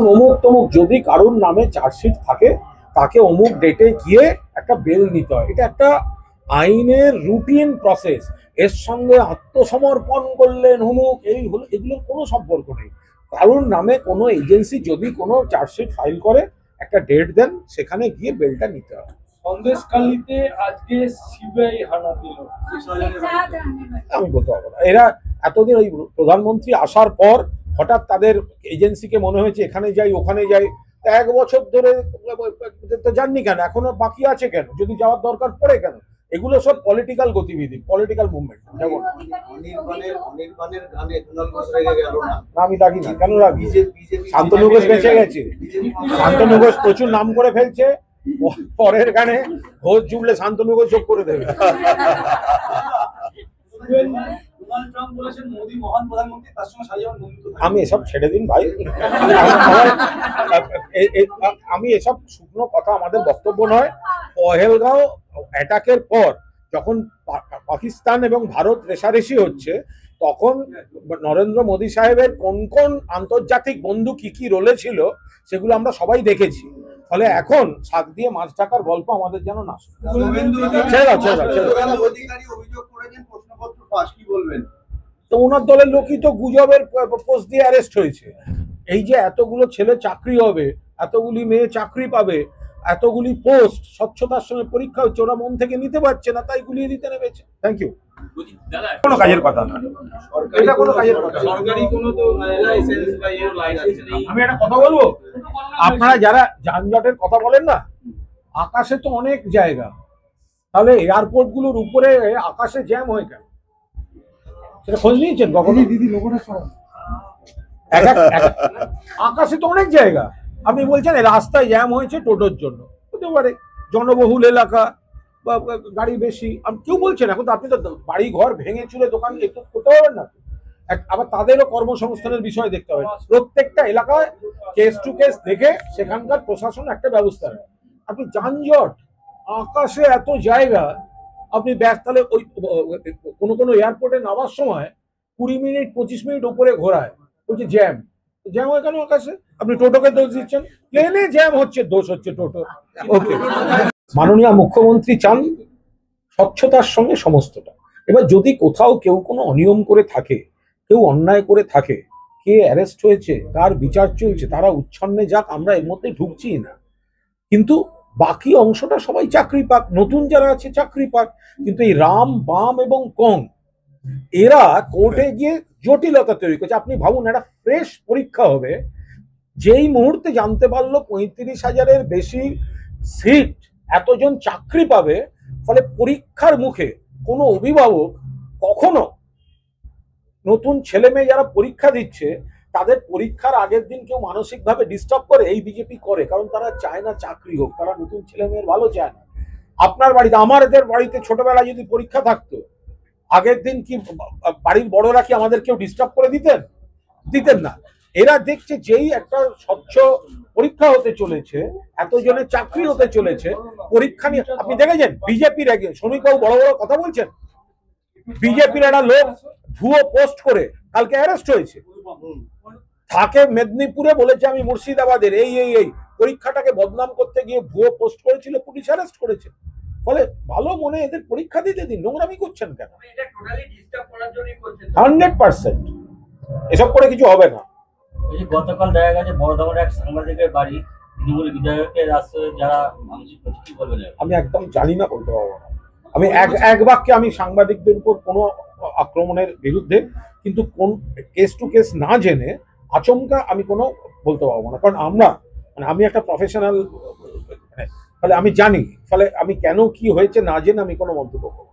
দেখুন অমুক তমুক যদি কারোর নামে চার্জশিট থাকে তাকে অমুক ডেটে গিয়ে একটা বেল নিতে হয়, এটা একটা আইনের রুটিন প্রসেস। এর সঙ্গে আত্মসমর্পণ করলেন অমুক এই হলো, এগুলোর কোনো সম্পর্ক নেই। কারোর নামে কোনো এজেন্সি যদি কোনো চার্জশিট ফাইল করে একটা ডেট দেন, সেখানে গিয়ে বেলটা নিতে হয়। সন্দেশখালীতে আজকে সিবিআই হানা দিল, আমি বলতে পারবো না। এরা এতদিন ওই প্রধানমন্ত্রী আসার পর হঠাৎ তাদের এজেন্সিকে মনে হয়েছে এখানে যাই ওখানে যাই, 1 বছর ধরে তো যাননি কেন, এখনো বাকি আছে কেন, যদি যাওয়ার দরকার পড়ে কেন? এগুলো সব পলিটিক্যাল গতিবিধি, পলিটিক্যাল মুভমেন্ট। যেমন আমি রাখি না, কেন রাখি? শান্তনু ঘোষ বেঁচে গেছে, শান্তনু ঘোষ প্রচুর নাম করে ফেলছে, পরের গানে ঘোষ জুড়লে শান্তনু ঘোষ যোগ করে দেবে। আমি এসব ছেড়ে দিন ভাই, আমি এসব শুকনো কথা আমাদের বক্তব্য নয়। পহেলগাঁও অ্যাটাকের পর যখন পাকিস্তান এবং ভারত রেশারেশি হচ্ছে, তখন নরেন্দ্র মোদী সাহেবের কোন কোন আন্তর্জাতিক বন্ধু কি কি রোলে ছিল সেগুলো আমরা সবাই দেখেছি। ফলে এখন শাক দিয়ে মাছ ঢাকার গল্প আমাদের যেন না। তো ওনার দলের লোকই তো গুজবের পোস্ট দিয়ে অ্যারেস্ট হয়েছে। এই যে এতগুলো ছেলে চাকরি হবে, এতগুলি মেয়ে চাকরি পাবে, এতগুলি পোস্ট স্বচ্ছতার সঙ্গে পরীক্ষা হচ্ছে, ওরা মন থেকে নিতে পারছে না, তাই গুলিয়ে দিতে নেমেছে। Thank you. কোনো কাজের কথা না, এটা কোনো কাজের কথা। আমি একটা কথা বলবো, আপনারা যারা যানজটের কথা বলেন না, আকাশে তো অনেক জায়গা, তাহলে এয়ারপোর্ট গুলোর উপরে আকাশে জ্যাম হয় কেন? সেটা খোঁজ নিয়েছেন কখনো? আকাশে তো অনেক জায়গা, আপনি বলছেন রাস্তায় জ্যাম হয়েছে টোটোর জন্য, হতে পারে জনবহুল এলাকা বা গাড়ি বেশি, কেউ বলছেন। এখন তো আপনি তো বাড়ি ঘর ভেঙে চুরে দোকান একটু করতে পারবেন না, আবার তাদেরও কর্মসংস্থানের বিষয় দেখতে হবে। প্রত্যেকটা এলাকায় কেস টু কেস দেখে সেখানকার প্রশাসন একটা ব্যবস্থা নেয়। আপনি যানজট, আকাশে এত জায়গা, আপনি ব্যাস তাহলে ওই কোনো এয়ারপোর্টে নামার সময় 20 মিনিট 25 মিনিট উপরে ঘোরায়, বলছে জ্যাম। জ্যাম হয় কেন আকাশে? আপনি টোটোকে দোষ দিচ্ছেন, প্লেনে জ্যাম হচ্ছে, দোষ হচ্ছে টোটো। ওকে, মাননীয় মুখ্যমন্ত্রী চান স্বচ্ছতার সঙ্গে সমস্তটা। এবার যদি কোথাও কেউ কোনো অনিয়ম করে থাকে, কেউ অন্যায় করে থাকে, কে অ্যারেস্ট হয়েছে, কার বিচার চলছে, তারা উচ্ছন্নে যাক, আমরা এর মধ্যে ঢুকছি না। কিন্তু বাকি অংশটা সবাই চাকরি পাক, নতুন যারা আছে চাকরি পাক। কিন্তু এই রাম বাম এবং কং এরা কোর্টে গিয়ে জটিলতা তৈরি করছে। আপনি ভাবুন, একটা ফ্রেশ পরীক্ষা হবে, যেই মুহূর্তে জানতে পারলো 35,000-এর বেশি সিট, এতজন চাকরি পাবে, ফলে পরীক্ষার মুখে কোনো অভিভাবক কখনো নতুন ছেলে মেয়ে যারা পরীক্ষা দিচ্ছে তাদের পরীক্ষার আগের দিন কেউ মানসিকভাবে ডিস্টার্ব করে? এই বিজেপি করে, কারণ তারা চায় না চাকরি হোক, তারা নতুন ছেলে মেয়ের ভালো চায় না। আপনার বাড়িতে, আমাদের বাড়িতে ছোটবেলায় যদি পরীক্ষা থাকতো, আগের দিন কি বাড়ির বড়রা কি আমাদের কেউ ডিস্টার্ব করে দিতেন না? এরা দেখছে যেই একটা স্বচ্ছ পরীক্ষা হতে চলেছে, এতজনের চাকরি হতে চলেছে, পরীক্ষা নিয়ে আপনি দেখেছেন বিজেপির একজন শ্রমিকবাবু বড় বড় কথা বলছেন। বিজেপির একটা লোক ভুয়ো পোস্ট করে কালকে অ্যারেস্ট হয়েছে, থাকে মেদিনীপুরে, বলেছে আমি মুর্শিদাবাদের, এই পরীক্ষাটাকে বদনাম করতে গিয়ে ভুয়ো পোস্ট করেছিল, পুলিশ অ্যারেস্ট করেছে। ফলে ভালো মনে এদের পরীক্ষা দিতে দিন, নোংরামি করছেন কেন? 100% এসব করে কিছু হবে না। গতকাল দেখা গেছে বড়দামের এক সাংবাদিকের বাড়ি তৃণমূল বিধায়কের রাস্তায় যারা কি বলবেন? আমি একদম জানি না, বলতে পারবো না। আমি এক বাক্যে আমি সাংবাদিকদের উপর কোনো আক্রমণের বিরুদ্ধে, কিন্তু কোন কেস টু কেস না জেনে আচমকা আমি কোনো বলতে পারবো না, কারণ আমি একটা প্রফেশনাল, ফলে আমি জানি, ফলে আমি কেন কি হয়েছে না জেনে আমি কোনো মন্তব্য করবো।